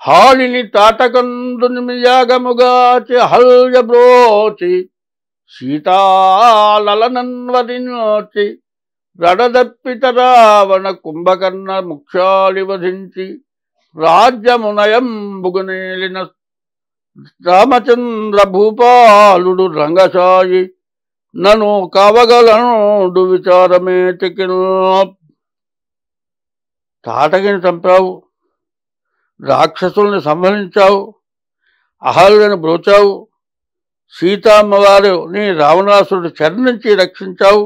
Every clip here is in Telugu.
హాళిని తాటకందుని యాగముగాచి హల్యబ్రోచి సీతాలలనన్వరించి రడదప్పిత రావణ కుంభకర్ణ ముఖ్యాలి వధించి రాజ్యమునయంబుగునేలిన రామచంద్ర భూపాలుడు రంగసాయి నను కావగలనుడు విచారమేటికిను. తాటకిని చంపావు, రాక్షసుల్ని సంహరించావు, అహల్యను బ్రోచావు, సీతామ్మవారిని రావణాసురుడి చెర నుంచి రక్షించావు,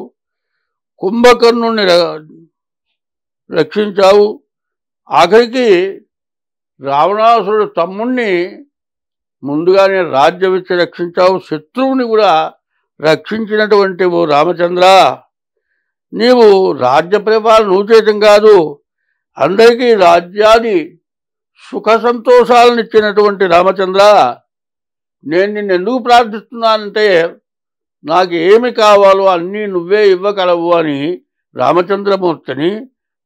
కుంభకర్ణుని రక్షించావు, ఆఖరికి రావణాసురుడు తమ్ముణ్ణి ముందుగానే రాజ్యం ఇచ్చి రక్షించావు, శత్రువుని కూడా రక్షించినటువంటి ఓ రామచంద్ర, నీవు రాజ్య పరిపాలన నువ్వు చేయటం కాదు, అందరికీ రాజ్యాది సుఖ సంతోషాలను ఇచ్చినటువంటి రామచంద్ర, నేను నిన్ను ఎందుకు ప్రార్థిస్తున్నానంటే నాకు ఏమి కావాలో అన్నీ నువ్వే ఇవ్వగలవు అని రామచంద్రమూర్తిని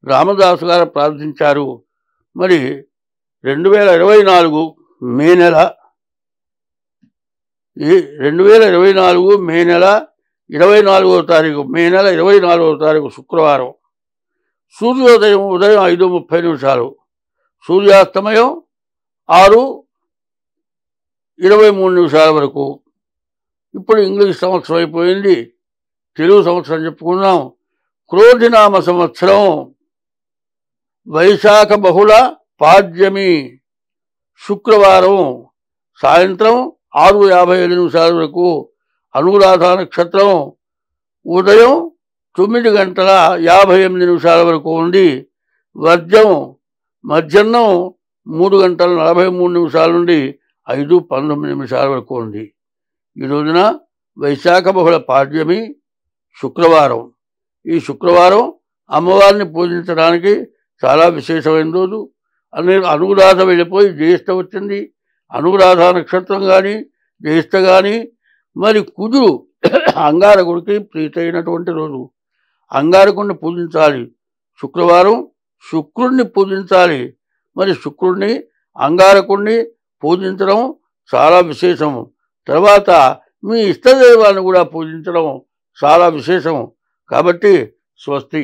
రామదాసు గారు ప్రార్థించారు. మరి 2024 మే నెల 24వ తారీఖు మే నెల 24వ తారీఖు శుక్రవారం, సూర్యోదయం ఉదయం 5:30, సూర్యాస్తమయం 6:23 వరకు. ఇప్పుడు ఇంగ్లీష్ సంవత్సరం అయిపోయింది, తెలుగు సంవత్సరం చెప్పుకున్నాం. క్రోధినామ సంవత్సరం వైశాఖ బహుళ పాడ్యమి శుక్రవారం సాయంత్రం 6:57 వరకు, అనురాధ నక్షత్రం ఉదయం 9:58 వరకు ఉండి వర్జం మధ్యాహ్నం 3:43 నుండి 5:19 వరకు ఉంది. ఈ రోజున వైశాఖ బహుళ పాడ్యమి శుక్రవారం. ఈ శుక్రవారం అమ్మవారిని పూజించడానికి చాలా విశేషమైన రోజు. అనురాధ వెళ్ళిపోయి జ్యేష్ఠ వచ్చింది. అనురాధ నక్షత్రం కానీ జ్యేష్ఠ కానీ మరి కుజుడు అంగారకుడికి ప్రీతైనటువంటి రోజు. అంగారకుడిని పూజించాలి. శుక్రవారం శుక్రుడిని పూజించాలి. మరి శుక్రుడిని అంగారకుడిని పూజించడం చాలా విశేషము. తర్వాత మీ ఇష్టదైవాన్ని కూడా పూజించడం చాలా విశేషము. కాబట్టి స్వస్తి.